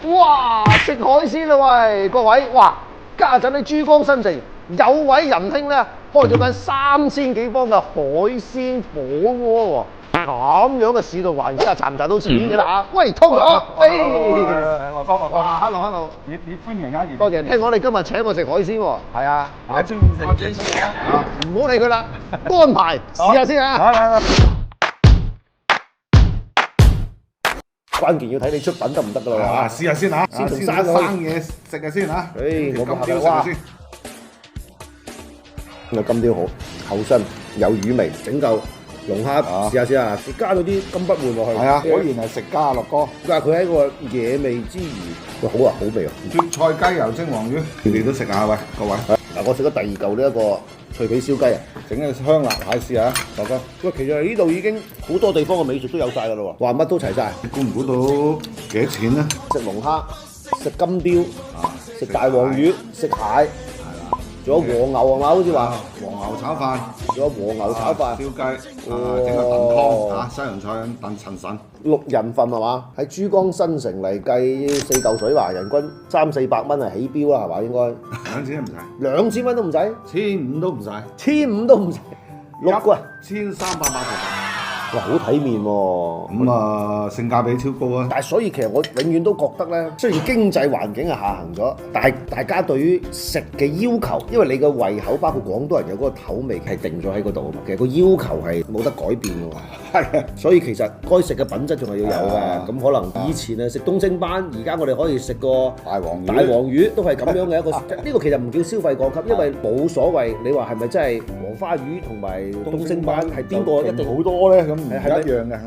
哇！食海鮮啦喂，各位，哇！家陣喺珠江新城有位仁兄咧，開咗間3000幾方嘅海鮮火鍋喎。咁樣嘅市道環境下，賺唔賺到錢嘅啦？喂，通哥，喂，我哇，hello，你歡迎啊！多謝，聽講你今日請我食海鮮喎。係啊，我中意食啊！唔好理佢啦，安排試下先啊！嚟，關鍵要睇你出品得唔得㗎啦啊，試下先嚇，先從先生生嘢食嘅先嚇。我冇金哇雕食先。個金雕好厚身，有魚味，整嚿龍蝦試下先啊！你加咗啲金不換落去，係啊，果然係食家樂哥。但係佢喺個野味之餘，佢好啊，好味啊！粵菜雞油蒸黃魚，你哋都食下喂，各位。嗱，我食咗第2嚿呢一個脆皮燒雞啊！整嘅香辣蟹試下，樂哥。喂，其實呢度已經好多地方嘅美食都有晒㗎啦喎，話乜都齊晒，你估唔估到幾多錢咧？食龍蝦、食金雕、啊，食大黃魚、食蟹，係啦，仲有和牛係嘛？好似話，黃牛炒飯。仲有和牛炒飯燒，雞，整個燉湯嚇，西洋菜燉陳腎。 6人份係嘛？喺珠江新城嚟計4嚿水話，人均300-400蚊係起標啦係嘛？應該兩錢都唔使， 2000蚊都唔使1500都唔使，1500都唔使，6個人， 1300八哇好體面喎！咁啊，性價比超高啊！但係所以其實我永遠都覺得咧，雖然經濟環境係下行咗，但係大家對於食嘅要求，因為你嘅胃口包括廣東人有嗰個口味係定咗喺嗰度啊嘛，其實個要求係冇得改變嘅喎。係啊，所以其實該食嘅品質仲係要有嘅。啊咁可能以前啊食東星斑，而家我哋可以食個大黃魚大黃魚都係咁樣嘅一個。呢個其實唔叫消費降級，因為冇所謂。你話係咪真係黃花魚同埋東星斑係邊個一定好多咧？咁唔係咪一樣嘅。